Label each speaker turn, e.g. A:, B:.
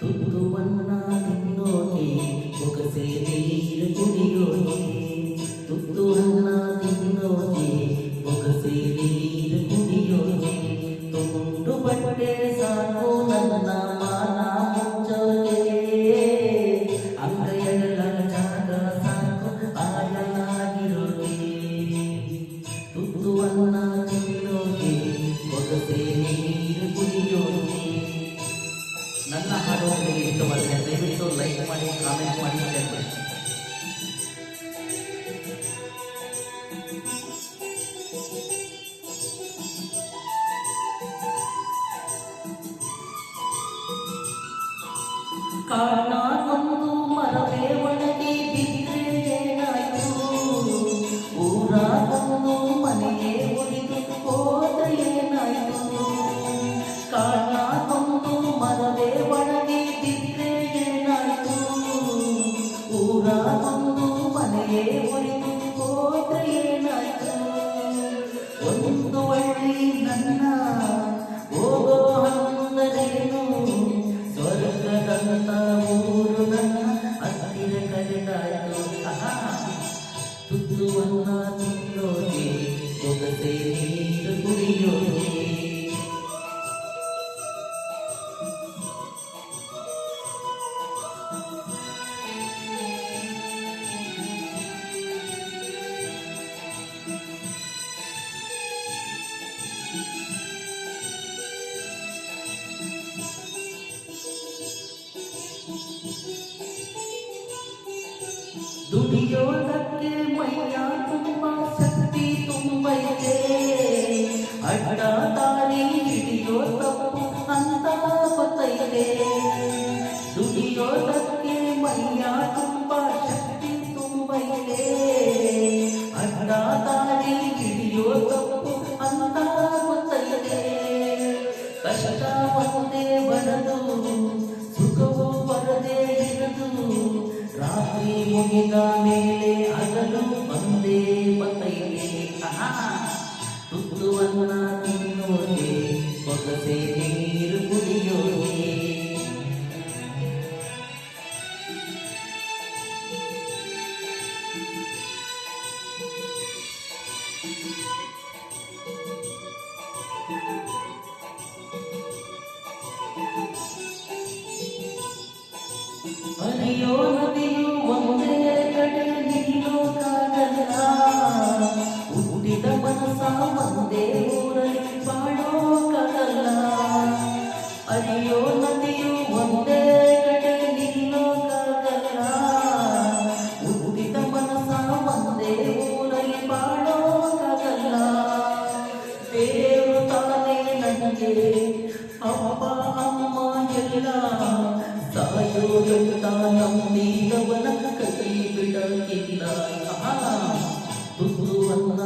A: ತುತ್ತುವನ್ನ ತಿನ್ನೋಕೆ ಬೊಗಸೆ ನೀರು ಕುಡಿಯೋಕೆ ತುತ್ತುವನ್ನ ತಿನ್ನೋಕೆ ಬೊಗಸೆ ನೀರು ಕುಡಿಯೋಕೆ ತುಂಡು ಬಟ್ಟೆ ಸಾಕು ನನ್ನ ಮಾನ ಮುಚ್ಚೋಕೆ ಅಂಗೈಗಳ ಜಾಗ ಸಾಕು ಆಯಲಾಗಿರೋಕೆ ತುತ್ತುವನ್ನ ತಿನ್ನೋಕೆ ಬೊಗಸೆ ನೀರು ಕುಡಿಯೋಕೆ. ನನ್ನ ಹಾಡು ನಿಮಗೆ ಇಷ್ಟವಾದರೆ ದಯವಿಟ್ಟು ಲೈಕ್ ಮಾಡಿ, ಕಾಮೆಂಟ್ ಮಾಡಿ, ಶೇರ್ ಮಾಡಿ. ಕಾರಣಕ್ಕೊಂದು ಮರವೇ ಒಣಗಿ ಬಿದ್ದರೆ ಏನಾಯ್ತು, ಊರಾಗೊಂದು ಮನೆಯೇ ಒಡೆದು ಹೋದರೆ ಏನಾಯ್ತು. ಕಾರಣಕ್ಕೊಂದು ಮರವೇ ಒಣಗಿ ಬಿದ್ದರೆ ಏನಾಯ್ತು, ಊರಾಗೊಂದು ಮನೆಯೇ ಒಡೆದು ಹೋದರೆ ಏನಾಯ್ತು. ಒಂದು ಒಳ್ಳಿ ನನ್ನ ಹೋಗೋ ಹಂದರೇನು, ಸ್ವರ್ಗದಂತ ಊರು ನನ್ನ ಹತ್ತಿರ ಕರೆದಾಯ್ತು. ತುತ್ತುವನ್ನ ತಿನ್ನೋಕೆ ಬೊಗಸೆ ನೀರು ಕುಡಿಯೋಕೆ. ದುಡಿಯೋದಕ್ಕೆ ಮೈಯ ತುಂಬ ಶಕ್ತಿ ತುಂಬೈತೆ, ಅಡ್ಡ ದಾರಿ ಹಿಡಿಯೋ ತಪ್ಪು ಅಂತ ಗೊತ್ತೈತೆ. ದುಡಿಯೋದಕ್ಕೆ ಮೈಯ ತುಂಬ ಶಕ್ತಿ ತುಂಬೈತೆ, ಅಡ್ಡ ದಾರಿ ಹಿಡಿಯೋ ತಪ್ಪು ಅಂತ ಗೊತ್ತೈತೆ. ಕಷ್ಟ ಒಂದೇ ಬರದು, ಸುಖವು ಬರದೇ ಇರದು, ರಾತ್ರಿ ಮುಗಿದ ಮೇಲೆ ಹಗಲು ಬಂದೇ ಬತ್ತೈತೆ. ತುತ್ತುವನ್ನ ತಿನ್ನೋಕೆ ಬೊಗಸೆ ನೀರು ಕುಡಿಯೋಕೆ. ಹರಿಯೋ ನದಿಯು ಒಂದೇ ಕಡೆ ನಿಲ್ಲೋಕಾಗಲ್ಲ, ಹುಟ್ಟಿದ ಮನಸ ಒಂದೇ ಊರಲ್ಲಿ ಬಾಳೋಕಾಗಲ್ಲ. ಹರಿಯೋ ನದಿಯು ಒಂದೇ ಕಡೆ ನಿಲ್ಲೋಕಾಗಲ್ಲ, ಹುಟ್ಟಿದ ಮನಸ ಒಂದೇ ಊರಲ್ಲಿ ಬಾಳೋಕಾಗಲ್ಲ. ದೇವರು ತಾನೇ ನನಗೆ ಅಪ್ಪ ಅಮ್ಮ ಎಲ್ಲ, ಸಾಯೋದಂತ ನಂಬಿದವನ ಕೈ ಬಿಡಕ್ಕಿಲ್ಲ. ತುತ್ತುವನ್ನ